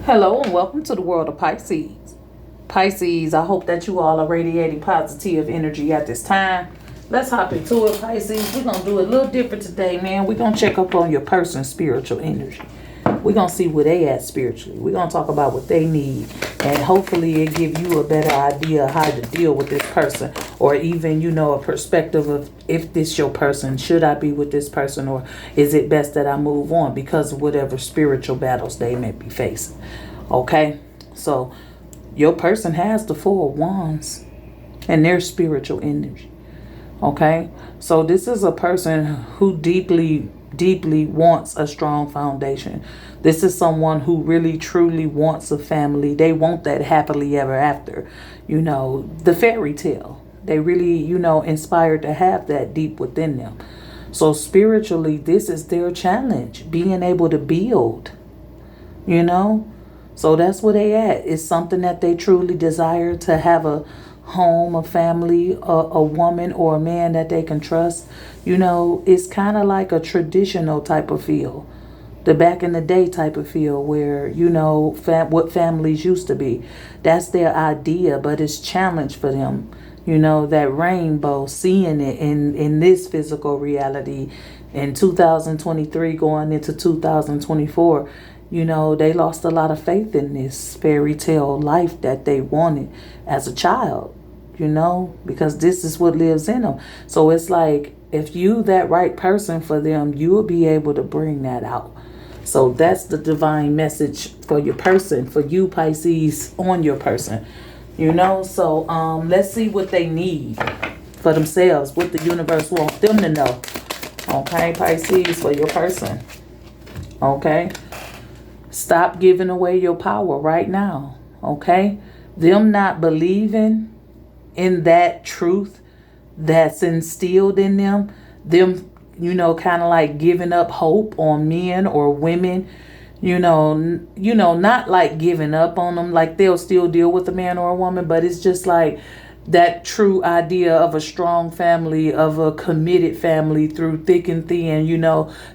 Hello and welcome to the world of Pisces. Pisces, I hope that you all are radiating positive energy at this time. Let's hop into it, Pisces. We're going to do it a little different today, man. We're going to check up on your person's spiritual energy. We're going to see where they at spiritually. We're going to talk about what they need. And hopefully it give you a better idea of how to deal with this person. Or even, a perspective of if this your person. Should I be with this person? Or is it best that I move on because of whatever spiritual battles they may be facing? Okay? So your person has the Four of Wands and their spiritual energy. Okay? So this is a person who deeply wants a strong foundation. This is someone who really truly wants a family. They want that happily ever after, the fairy tale. They really, inspired to have that deep within them. So spiritually, this is their challenge, being able to build, So that's where they at. It's something that they truly desire, to have a home, a family, a woman or a man that they can trust. It's kind of like a traditional type of feel, the back in the day type of feel where, what families used to be. That's their idea, but it's challenge for them. That rainbow, seeing it in this physical reality in 2023 going into 2024. They lost a lot of faith in this fairy tale life that they wanted as a child, because this is what lives in them. So it's like, if you that right person for them, you will be able to bring that out. So that's the divine message for your person, for you Pisces, on your person, So let's see what they need for themselves, what the universe wants them to know. Okay, Pisces, for your person. Okay. Stop giving away your power right now, okay? Them not believing in that truth that's instilled in them, kind of like giving up hope on men or women, not like giving up on them, like they'll still deal with a man or a woman, but it's just like that true idea of a strong family, of a committed family through thick and thin,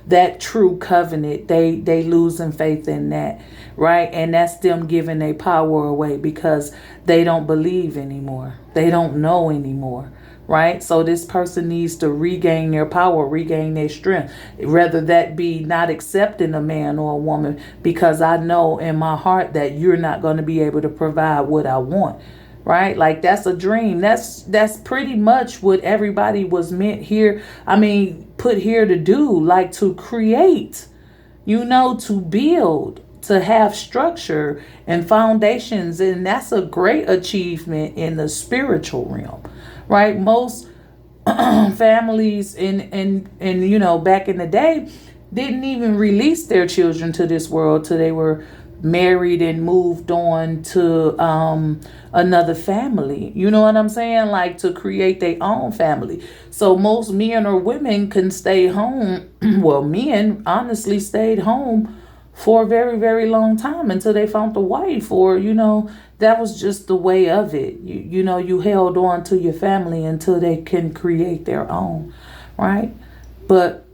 that true covenant, they losing faith in that, right? And that's them giving their power away because they don't believe anymore. They don't know anymore, right? So this person needs to regain their power, regain their strength, whether that be not accepting a man or a woman because I know in my heart that you're not going to be able to provide what I want. Right? Like that's a dream. That's pretty much what everybody was meant here. Put here to do, like to create, to build, to have structure and foundations. And that's a great achievement in the spiritual realm, right? Most families in back in the day didn't even release their children to this world till they were married and moved on to another family. You know what I'm saying? Like to create their own family. So most men or women can stay home. Well, men honestly stayed home for a very, very long time until they found a wife, or that was just the way of it. You held on to your family until they can create their own, right? But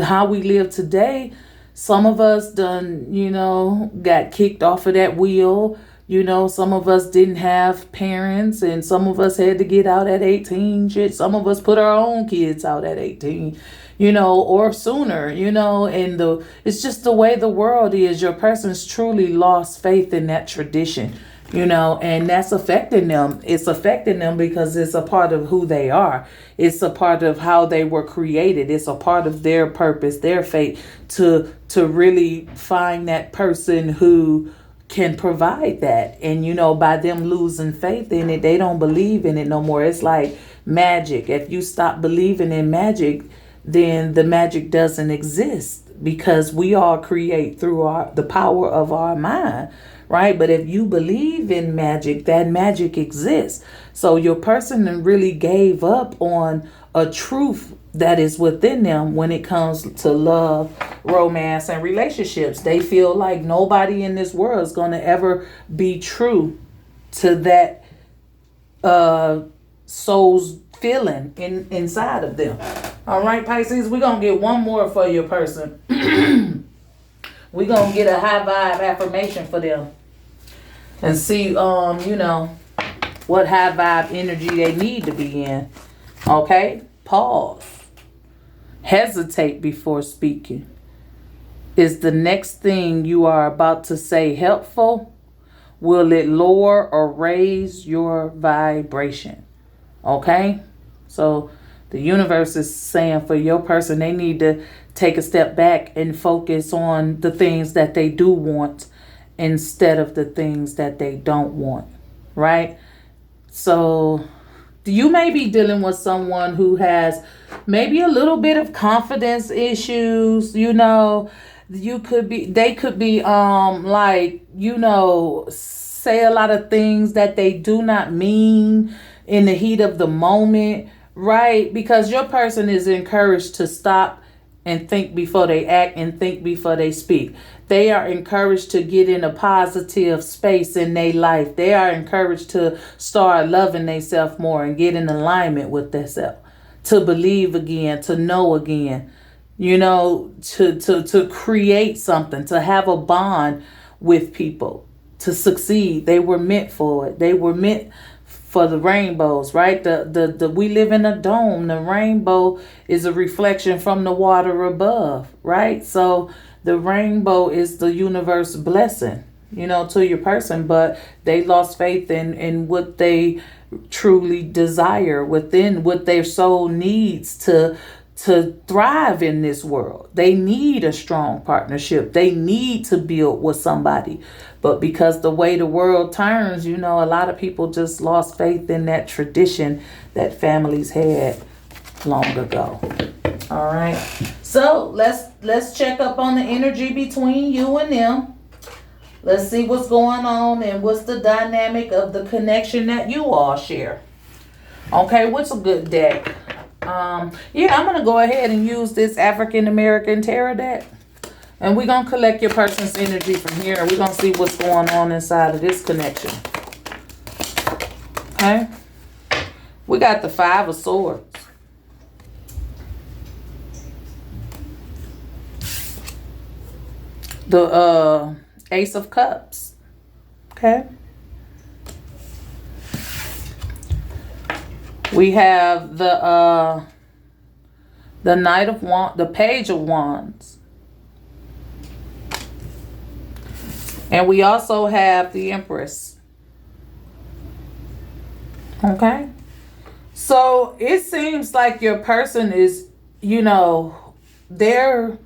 how we live today, some of us got kicked off of that wheel. Some of us didn't have parents, and some of us had to get out at 18. Shit, some of us put our own kids out at 18, or sooner, and it's just the way the world is. Your person's truly lost faith in that tradition, and that's affecting them. It's affecting them because it's a part of who they are. It's a part of how they were created. It's a part of their purpose, their fate, to really find that person who can provide that. And, by them losing faith in it, they don't believe in it no more. It's like magic. If you stop believing in magic, then the magic doesn't exist, because we all create through the power of our mind. Right? But if you believe in magic, that magic exists. So your person really gave up on a truth that is within them when it comes to love, romance, and relationships. They feel like nobody in this world is going to ever be true to that soul's feeling inside of them. All right, Pisces, we're going to get one more for your person. We're going to get a high vibe affirmation for them and see, what high vibe energy they need to be in. Okay? Pause. Hesitate before speaking. Is the next thing you are about to say helpful? Will it lower or raise your vibration? Okay? So the universe is saying for your person, they need to take a step back and focus on the things that they do want instead of the things that they don't want. Right? So you may be dealing with someone who has maybe a little bit of confidence issues, they could be say a lot of things that they do not mean in the heat of the moment, right? Because your person is encouraged to stop and think before they act and think before they speak. They are encouraged to get in a positive space in their life. They are encouraged to start loving themselves more and get in alignment with themselves, to believe again, to know again, to create something, to have a bond with people, to succeed. They were meant for it. They were meant for the rainbows, right? We live in a dome. The rainbow is a reflection from the water above, right? So the rainbow is the universe blessing, to your person, but they lost faith in what they truly desire within, what their soul needs to thrive in this world. They need a strong partnership. They need to build with somebody. But because the way the world turns, a lot of people just lost faith in that tradition that families had long ago. All right. So let's check up on the energy between you and them. Let's see what's going on and what's the dynamic of the connection that you all share. Okay, what's a good deck? I'm going to go ahead and use this African American Tarot deck. And we're going to collect your person's energy from here. We're going to see what's going on inside of this connection. Okay? We got the Five of Swords. The Ace of Cups. Okay? We have the Knight of Wands, the Page of Wands. And we also have the Empress. Okay? So it seems like your person is, they're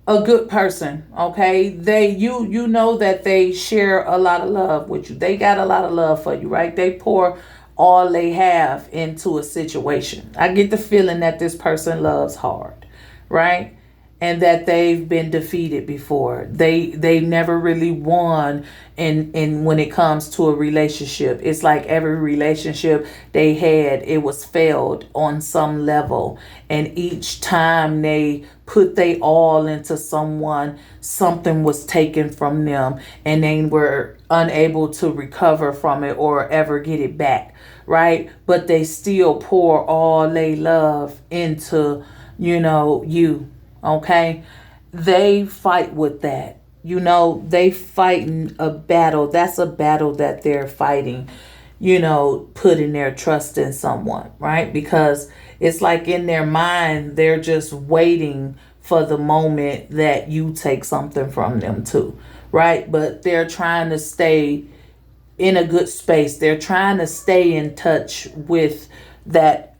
a good person, okay? You know that they share a lot of love with you. They got a lot of love for you, right? They pour all they have into a situation. I get the feeling that this person loves hard, right? And that they've been defeated before. They never really won in when it comes to a relationship. It's like every relationship they had, it was failed on some level. And each time they put they all into someone, something was taken from them and they were unable to recover from it or ever get it back, right? But they still pour all they love into, you. Okay, they fight with that. They fighting a battle. That's a battle that they're fighting, putting their trust in someone, right? Because it's like in their mind, they're just waiting for the moment that you take something from them too, right? But they're trying to stay in a good space. They're trying to stay in touch with that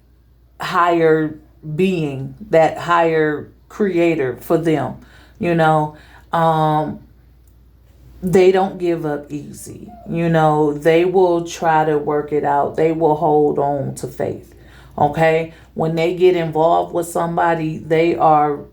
higher being, that higher creator for them. They don't give up easy. They will try to work it out. They will hold on to faith. Okay, when they get involved with somebody, they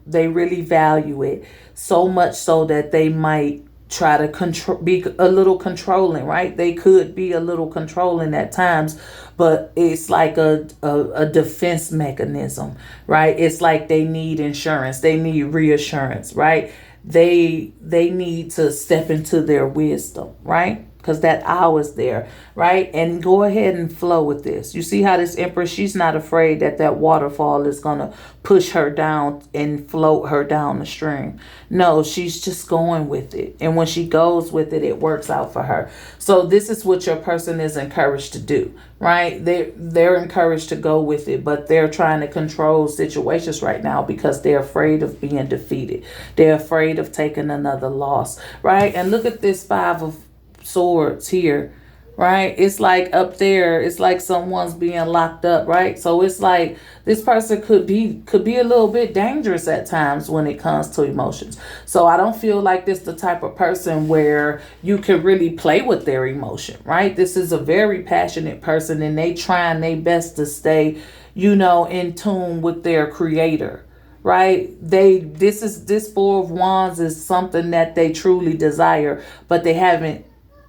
really value it so much so that they might try to be a little controlling, right? They could be a little controlling at times, but it's like a defense mechanism, right? It's like they need insurance. They need reassurance, right? They need to step into their wisdom, right? because that owl is there, right? And go ahead and flow with this. You see how this Empress, she's not afraid that that waterfall is going to push her down and float her down the stream. No, she's just going with it. And when she goes with it, it works out for her. So this is what your person is encouraged to do, right? They're encouraged to go with it, but they're trying to control situations right now because they're afraid of being defeated. They're afraid of taking another loss, right? And look at this Five of Swords here, right? It's like up there, it's like someone's being locked up, right? So it's like this person could be a little bit dangerous at times when it comes to emotions. So I don't feel like this the type of person where you can really play with their emotion, right? This is a very passionate person, and they trying their best to stay, you know, in tune with their creator, right? This Four of Wands is something that they truly desire, but they haven't,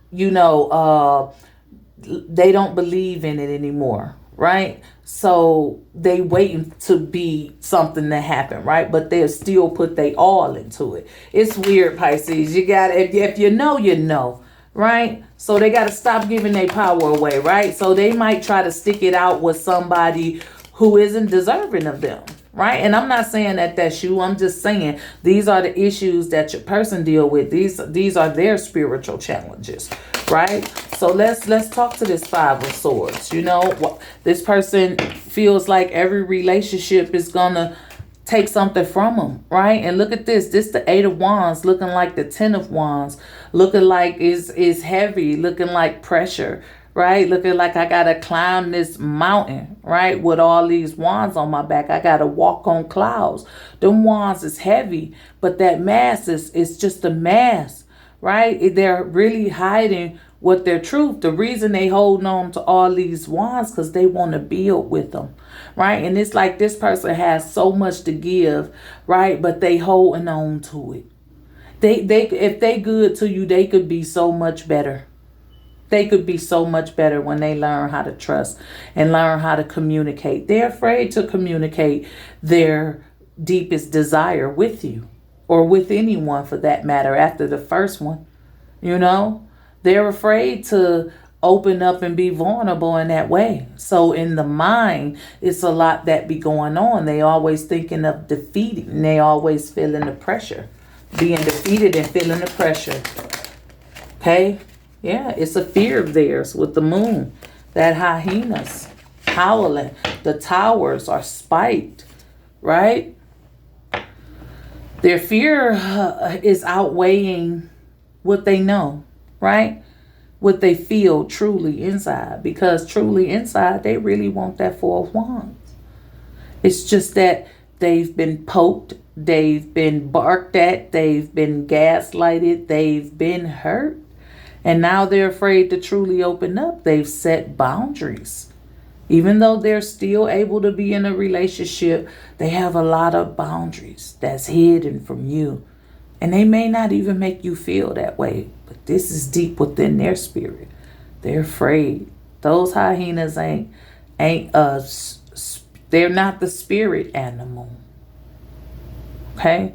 you know, they don't believe in it anymore, right? So they waiting to be something to happen, right? But they'll still put they all into it. It's weird, Pisces. You got if you know, you know, right? So they got to stop giving their power away, right? So they might try to stick it out with somebody who isn't deserving of them, right? And I'm not saying that that's you. I'm just saying these are the issues that your person deal with. These are their spiritual challenges, right? So let's talk to this Five of Swords. You know, this person feels like every relationship is gonna take something from them, right? And look at this. This the Eight of Wands looking like the Ten of Wands, looking like is heavy, looking like pressure, right? Looking like I gotta climb this mountain, right? With all these wands on my back, I gotta walk on clouds. Them wands is heavy, but that mask is just a mask, right? They're really hiding what their truth. The reason they holding on to all these wands because they want to build with them, right? And it's like this person has so much to give, right? But they holding on to it. They if they good to you, they could be so much better. They could be so much better when they learn how to trust and learn how to communicate. They're afraid to communicate their deepest desire with you or with anyone for that matter after the first one. You know, they're afraid to open up and be vulnerable in that way. So in the mind, it's a lot that be going on. They always thinking of defeating. And they always feeling the pressure, being defeated and feeling the pressure. Okay. Yeah, it's a fear of theirs with the moon. That hyenas howling. The towers are spiked, right? Their fear is outweighing what they know, right? What they feel truly inside. Because truly inside, they really want that Four of Wands. It's just that they've been poked. They've been barked at. They've been gaslighted. They've been hurt. And now they're afraid to truly open up. They've set boundaries. Even though they're still able to be in a relationship, they have a lot of boundaries that's hidden from you. And they may not even make you feel that way. But this is deep within their spirit. They're afraid. Those hyenas they're not the spirit animal. Okay?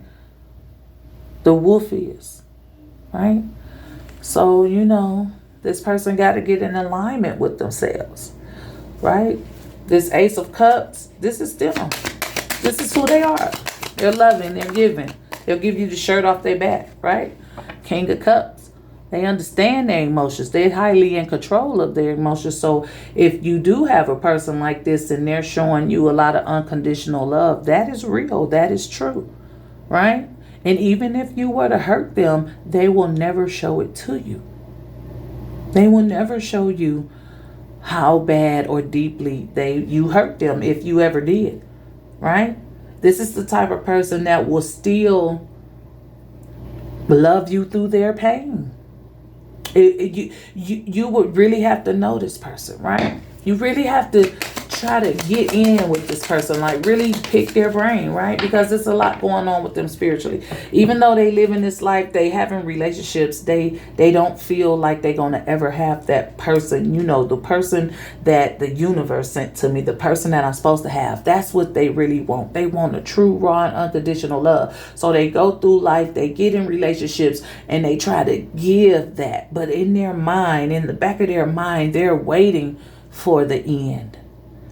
The wolf is. Right? So, you know, this person got to get in alignment with themselves, right? This Ace of Cups, this is them. This is who they are. They're loving, they're giving. They'll give you the shirt off their back, right? King of Cups, they understand their emotions. They're highly in control of their emotions. So if you do have a person like this and they're showing you a lot of unconditional love, that is real. That is true, right? And even if you were to hurt them, they will never show it to you. They will never show you how bad or deeply you hurt them if you ever did. Right? This is the type of person that will still love you through their pain. You would really have to know this person, right? You really have to try to get in with this person, like really pick their brain, right? Because there's a lot going on with them spiritually. Even though they live in this life, they having relationships, they don't feel like they're gonna ever have that person, you know, the person that the universe sent to me, the person that I'm supposed to have. That's what they really want. They want a true, raw, and unconditional love. So they go through life, they get in relationships, and they try to give that. But in their mind, in the back of their mind, they're waiting for the end.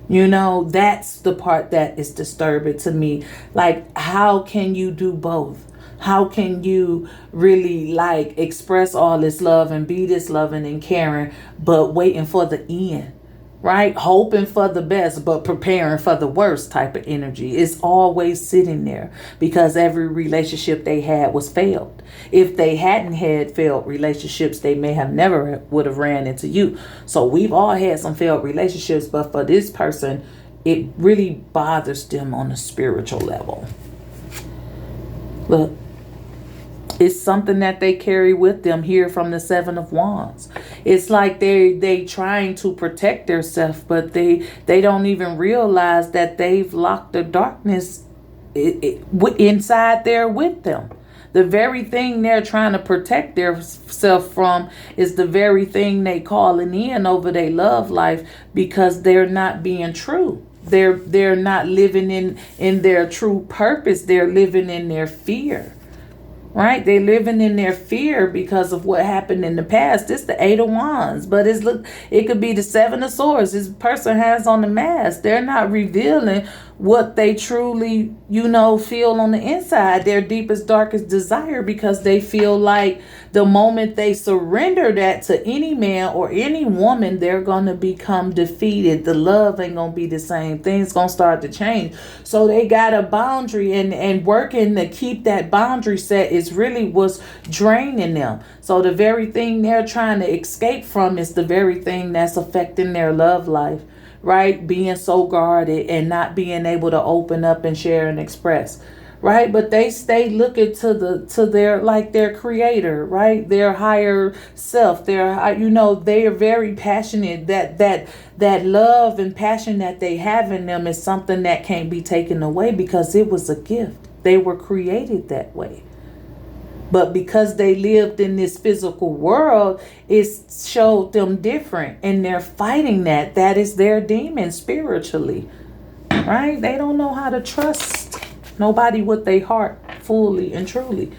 You know, that's the part that is disturbing to me. Like, how can you do both? How can you really like express all this love and be this loving and caring, but waiting for the end, right? Hoping for the best, but preparing for the worst type of energy. It's always sitting there because every relationship they had was failed. If they hadn't had failed relationships, they may have never would have ran into you. So we've all had some failed relationships, but for this person, it really bothers them on a spiritual level. Look, it's something that they carry with them here from the Seven of Wands. It's like they trying to protect themselves, but they don't even realize that they've locked the darkness inside there with them. The very thing they're trying to protect themselves from is the very thing they calling in over their love life, because they're not being true. They're not living in their true purpose. They're living in their fear. Right? They're living in their fear because of what happened in the past. It's the Eight of Wands, but it could be the Seven of Swords. This person has on the mask. They're not revealing what they truly, you know, feel on the inside, their deepest, darkest desire, because they feel like the moment they surrender that to any man or any woman, they're going to become defeated. The love ain't going to be the same. Things going to start to change. So they got a boundary, and working to keep that boundary set is really what's draining them. So the very thing they're trying to escape from is the very thing that's affecting their love life. Right? Being so guarded and not being able to open up and share and express. Right? But they stay looking to their creator, right? Their higher self. They are very passionate. That love and passion that they have in them is something that can't be taken away, because it was a gift. They were created that way. But because they lived in this physical world, it showed them different. And they're fighting that. That is their demon spiritually. Right? They don't know how to trust nobody with their heart fully and truly.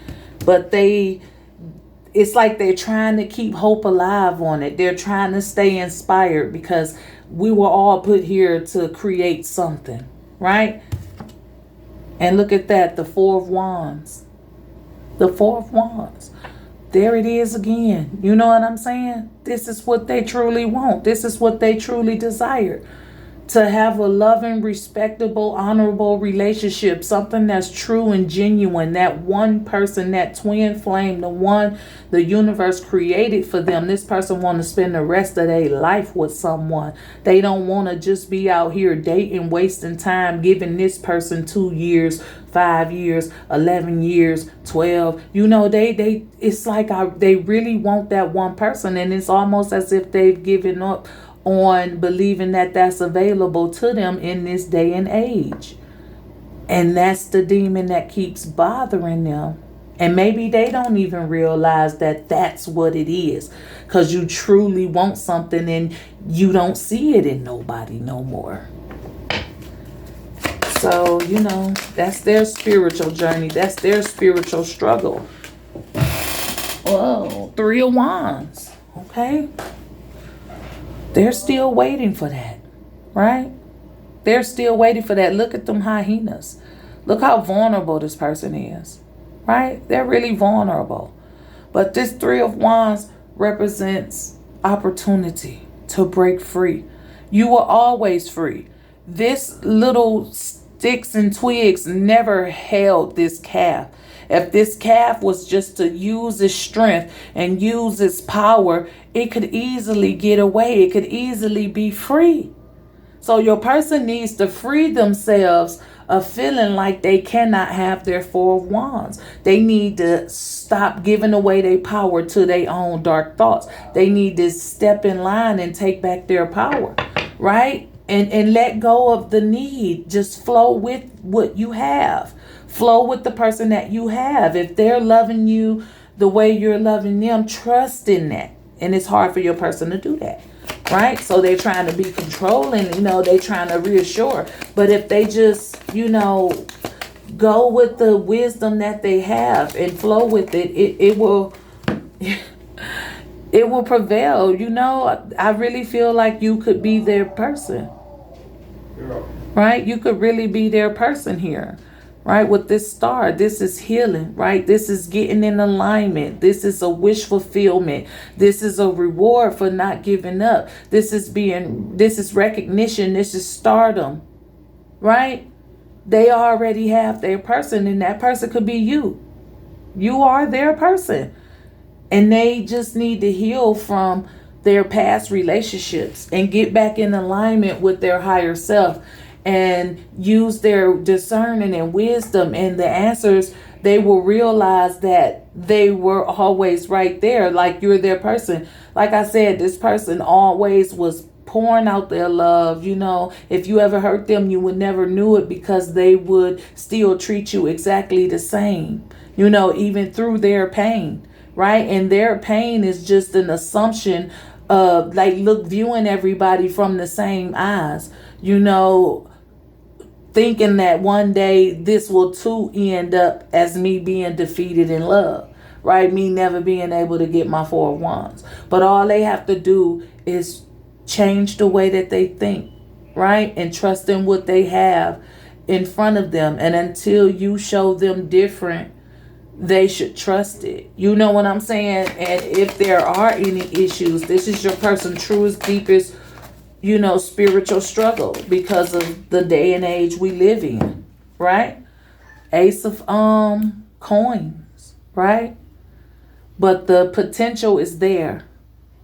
But it's like they're trying to keep hope alive on it. They're trying to stay inspired, because we were all put here to create something. Right? And look at that. The Four of Wands. The Four of Wands. There it is again. You know what I'm saying? This is what they truly want. This is what they truly desire. To have a loving, respectable, honorable relationship. Something that's true and genuine. That one person, that twin flame, the one the universe created for them. This person want to spend the rest of their life with someone. They don't want to just be out here dating, wasting time, giving this person 2 years, 5 years, 11 years, 12. You know, it's like they really want that one person, and it's almost as if they've given up on believing that that's available to them in this day and age. And that's the demon that keeps bothering them. And maybe they don't even realize that that's what it is, because you truly want something and you don't see it in nobody no more. So, you know, that's their spiritual journey. That's their spiritual struggle. Whoa, Three of Wands. Okay. They're still waiting for that, right? They're still waiting for that. Look at them hyenas. Look how vulnerable this person is, right? They're really vulnerable. But this Three of Wands represents opportunity to break free. You were always free. This little sticks and twigs never held this calf. If this calf was just to use its strength and use its power, it could easily get away. It could easily be free. So your person needs to free themselves of feeling like they cannot have their Four of Wands. They need to stop giving away their power to their own dark thoughts. They need to step in line and take back their power, right? and let go of the need. Just flow with what you have. Flow with the person that you have. If they're loving you the way you're loving them, trust in that. And it's hard for your person to do that, right? So they're trying to be controlling, they trying to reassure. But if they just, go with the wisdom that they have and flow with it, it will it will prevail. I really feel like you could be their person, right? You could really be their person here, right? With this star, this is healing, right? This is getting in alignment. This is a wish fulfillment. This is a reward for not giving up. This is recognition. This is stardom, right? They already have their person, and that person could be you. You are their person. And they just need to heal from their past relationships and get back in alignment with their higher self and use their discerning and wisdom and the answers. They will realize that they were always right there, like you're their person. Like I said, this person always was pouring out their love. If you ever hurt them, you would never knew it, because they would still treat you exactly the same, even through their pain. Right? And their pain is just an assumption of viewing everybody from the same eyes, thinking that one day this will too end up as me being defeated in love, right? Me never being able to get my 4 of Wands. But all they have to do is change the way that they think, right? And trust in what they have in front of them. And until you show them different, they should trust it. You know what I'm saying? And if there are any issues, this is your person's truest, deepest, spiritual struggle because of the day and age we live in, right? Ace of coins, right? But the potential is there.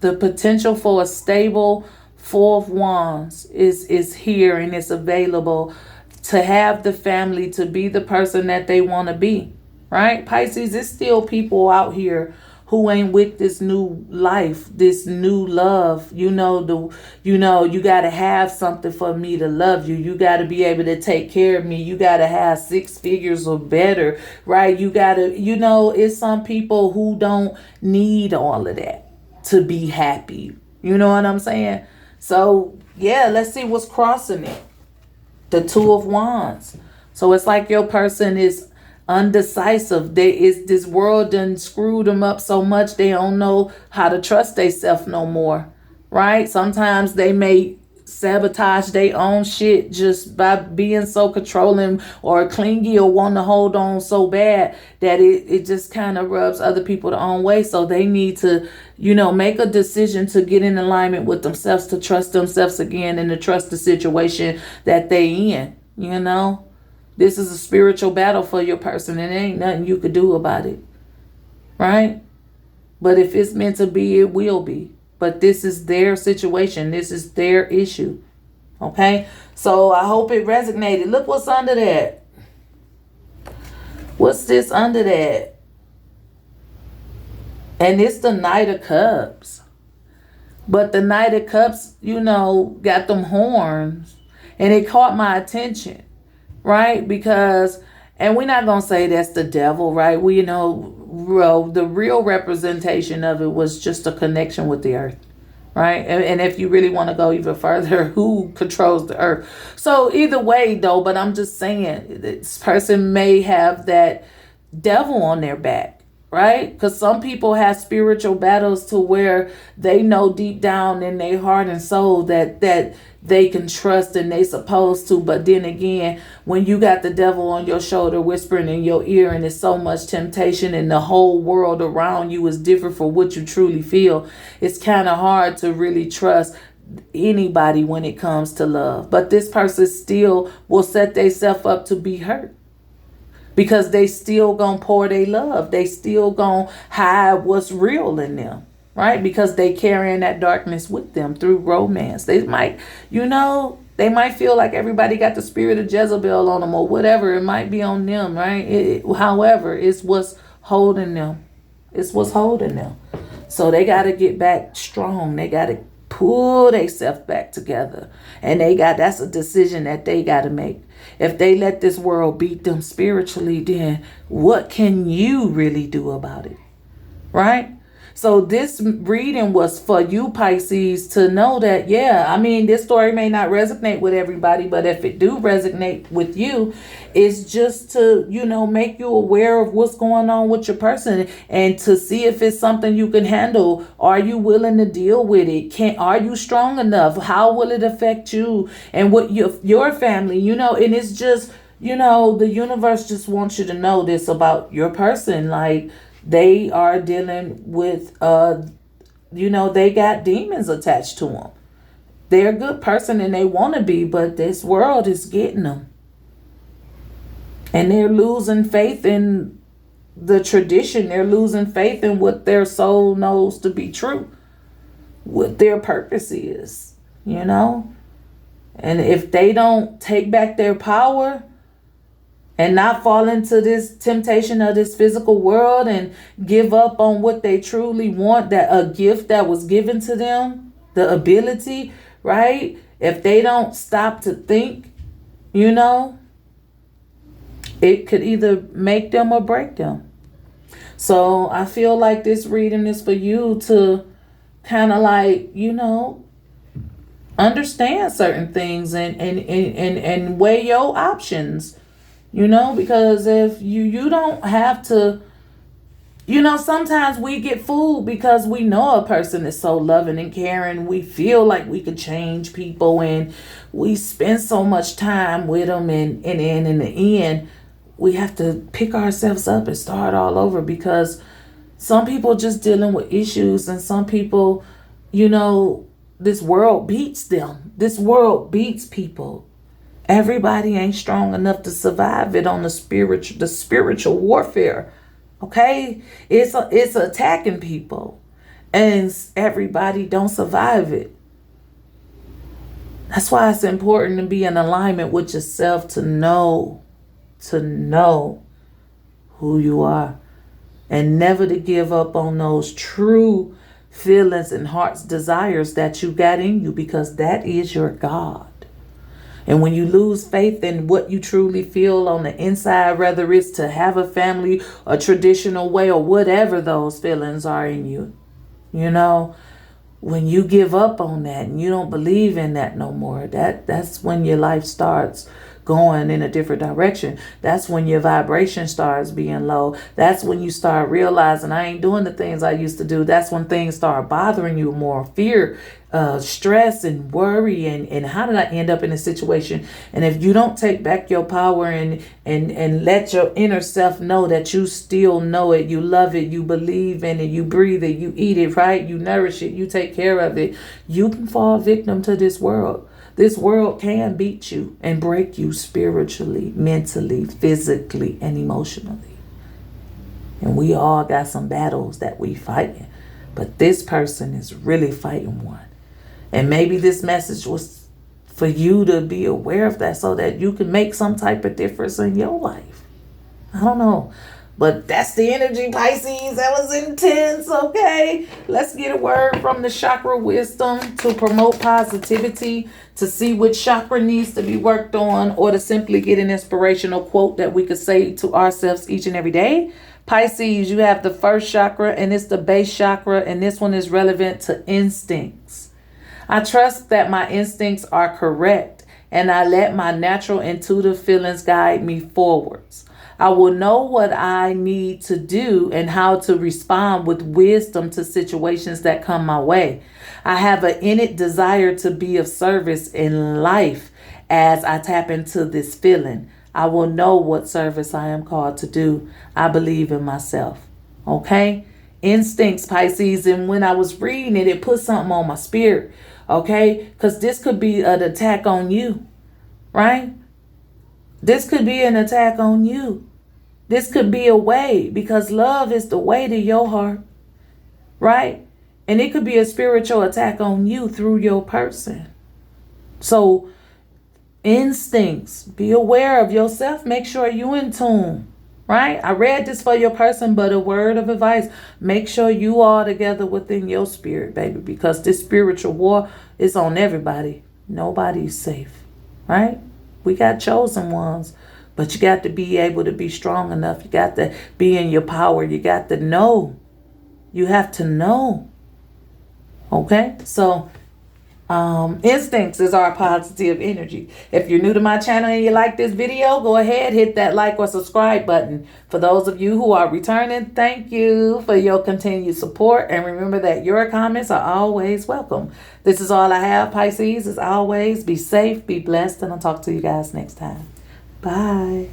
The potential for a stable 4 of Wands is here, and it's available to have the family, to be the person that they want to be. Right? Pisces, there's still people out here who ain't with this new life, this new love. You got to have something for me to love you. You got to be able to take care of me. You got to have 6 figures or better, right? You got to, it's some people who don't need all of that to be happy. You know what I'm saying? So, yeah, let's see what's crossing it. The 2 of Wands. So it's like your person is undecisive. This world done screwed them up so much they don't know how to trust themselves no more, right? Sometimes they may sabotage their own shit just by being so controlling or clingy or want to hold on so bad that it just kind of rubs other people the own way. So they need to, make a decision to get in alignment with themselves, to trust themselves again, and to trust the situation that they in, This is a spiritual battle for your person, and there ain't nothing you could do about it, right? But if it's meant to be, it will be. But this is their situation. This is their issue, okay? So I hope it resonated. Look what's under that. What's this under that? And it's the Knight of Cups. But the Knight of Cups, got them horns, and it caught my attention. Right? Because, and we're not going to say that's the devil, right? The real representation of it was just a connection with the earth, right? And if you really want to go even further, who controls the earth? So either way, though, but I'm just saying, this person may have that devil on their back, right? Because some people have spiritual battles to where they know deep down in their heart and soul that they can trust and they supposed to. But then again, when you got the devil on your shoulder whispering in your ear, and there's so much temptation and the whole world around you is different for what you truly feel, it's kind of hard to really trust anybody when it comes to love. But this person still will set themselves up to be hurt, because they still gonna pour their love. They still gonna hide what's real in them, right? Because they carrying that darkness with them through romance. They might, they might feel like everybody got the spirit of Jezebel on them or whatever. It might be on them, right? However, it's what's holding them. It's what's holding them. So they got to get back strong. They got to pull themselves back together. And that's a decision that they got to make. If they let this world beat them spiritually, then what can you really do about it? Right? So this reading was for you, Pisces, to know that, this story may not resonate with everybody, but if it do resonate with you, it's just to, make you aware of what's going on with your person and to see if it's something you can handle. Are you willing to deal with it? Are you strong enough? How will it affect you and what your family, and it's just, the universe just wants you to know this about your person. Like, they are dealing with, they got demons attached to them. They're a good person and they want to be, but this world is getting them. And they're losing faith in the tradition. They're losing faith in what their soul knows to be true. What their purpose is, And if they don't take back their power, and not fall into this temptation of this physical world and give up on what they truly want, that a gift that was given to them, the ability, right? If they don't stop to think, it could either make them or break them. So I feel like this reading is for you to kind of like, understand certain things and weigh your options. Because if you don't have to, sometimes we get fooled because we know a person is so loving and caring. We feel like we could change people and we spend so much time with them. And in the end, we have to pick ourselves up and start all over because some people just dealing with issues and some people, this world beats them. This world beats people. Everybody ain't strong enough to survive it on the spiritual warfare. Okay? It's attacking people. And everybody don't survive it. That's why it's important to be in alignment with yourself to know who you are. And never to give up on those true feelings and heart's desires that you got in you, because that is your God. And when you lose faith in what you truly feel on the inside, whether it's to have a family, a traditional way, or whatever those feelings are in you, when you give up on that and you don't believe in that no more, that's when your life starts going in a different direction. That's when your vibration starts being low. That's when you start realizing I ain't doing the things I used to do. That's when things start bothering you more. Fear, stress and worry and how did I end up in this situation? And if you don't take back your power and let your inner self know that you still know it, you love it, you believe in it, you breathe it, you eat it, right? You nourish it, you take care of it, you can fall victim to this world. This world can beat you and break you spiritually, mentally, physically, and emotionally. And we all got some battles that we fighting. But this person is really fighting one. And maybe this message was for you to be aware of that so that you can make some type of difference in your life. I don't know. But that's the energy, Pisces. That was intense, okay? Let's get a word from the chakra wisdom to promote positivity, to see which chakra needs to be worked on, or to simply get an inspirational quote that we could say to ourselves each and every day. Pisces, you have the first chakra, and it's the base chakra, and this one is relevant to instincts. I trust that my instincts are correct, and I let my natural intuitive feelings guide me forwards. I will know what I need to do and how to respond with wisdom to situations that come my way. I have an innate desire to be of service in life as I tap into this feeling. I will know what service I am called to do. I believe in myself. Okay? Instincts, Pisces. And when I was reading it, it put something on my spirit. Okay? Because this could be an attack on you. Right? This could be an attack on you. This could be a way, because love is the way to your heart, right? And it could be a spiritual attack on you through your person. So instincts, be aware of yourself. Make sure you're in tune. right? I read this for your person, but a word of advice: make sure you are together within your spirit, baby, because this spiritual war is on everybody. Nobody's safe, right? We got chosen ones, but you got to be able to be strong enough. You got to be in your power. You got to know. You have to know. Okay? So, instincts is our positive energy. If you're new to my channel and you like this video, go ahead, hit that like or subscribe button. For those of you who are returning, thank you for your continued support. And remember that your comments are always welcome. This is all I have, Pisces. As always, be safe, be blessed, and I'll talk to you guys next time. Bye.